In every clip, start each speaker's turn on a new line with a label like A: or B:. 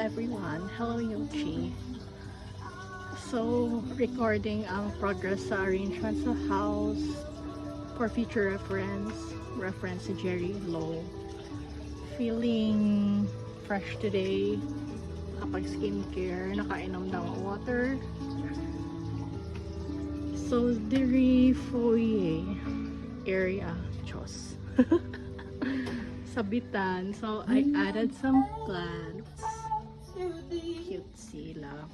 A: everyone. Hello Yochi. So, recording ang progress sa arrangement sa house for future reference si Jerry Low. Feeling fresh today kapag skincare, nakainom ng water. So, diri foyer area, Diyos. Sabitan. So, I added some plants. Cutesy lang.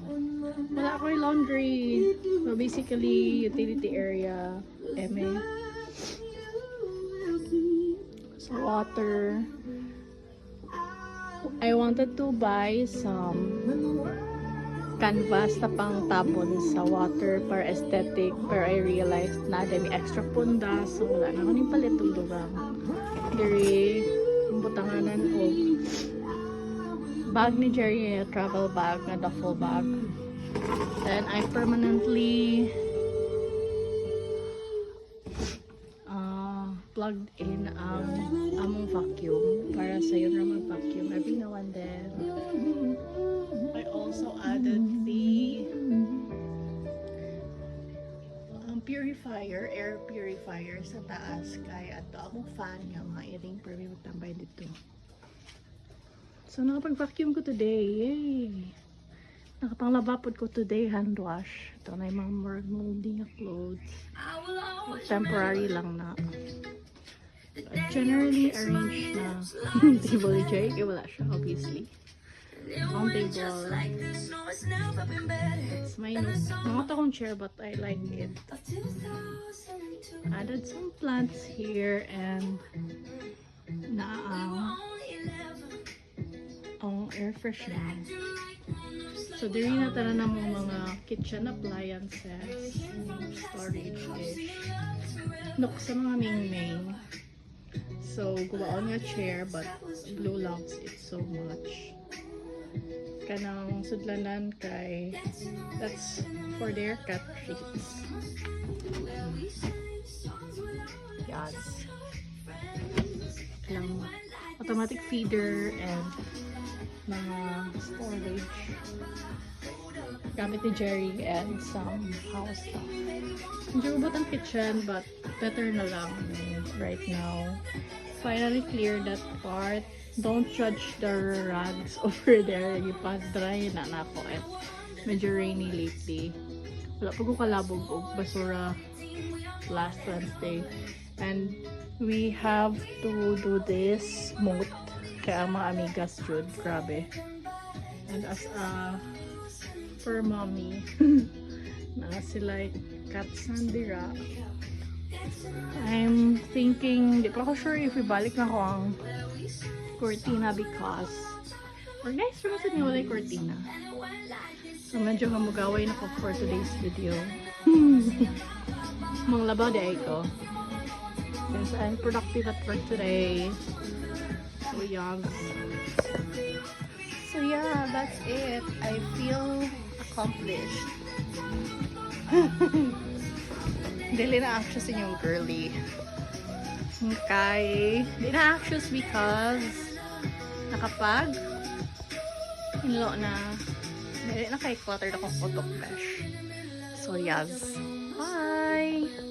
A: Wala ko yung laundry. So, basically, utility area. Eme. So, water. I wanted to buy some canvas na pang tapon sa water para aesthetic, pero I realized na may extra punda, so wala na ko yung palit ng durang. Dari butanganan o bag ni Jerry, travel bag na duffel bag. Then I permanently plugged in ang among vacuum para sa yun na mag-vacuum every now and then. I also added the purifier, air purifier sa taas kaya ato akong fan nga mga iring pero may magtambay dito. So nakapag-vacuum ko today, yay! Nakapanglabapod ko today, hand wash. Ito na yung mga moldy na clothes. Temporary lang na. Generally arranged na table ni Jerry, kaya wala siya obviously. On table. That's my note. Not akong chair but I like it. Added some plants here and ang air freshener. So diri na tara na mga kitchen appliances, storage-ish. Look sa mga main. So guwaon nga chair but blue loves it so much. Kanang sudlanan kay that's for their cat treats. Yes. Lang automatic feeder and mga storage gamit ni Jerry and some house stuff. Medyo ubot ang kitchen but better na lang right now. Finally cleared that part. Don't judge the rugs over there. Ipa-dry na ako at medyo rainy lately. Wala pa ko kalabog og basura last Wednesday. And we have to do this moat kaya ang mga amigas jud. Grabe. And as a fur mommy na sila cats nandira. I'm thinking, di pa ako sure if ibalik na ko ang cortina because organized rin sa niyo wala yung cortina. So medyo mamugaway na ko for today's video. Mga labaw di ay ko. Since I'm productive at work today. So young. So yeah, that's it. I feel accomplished. Dili na anxious yung girly. Okay. Dili na anxious because nakapag hinlo na dili na kay cluttered akong photo flash. So yes. Bye!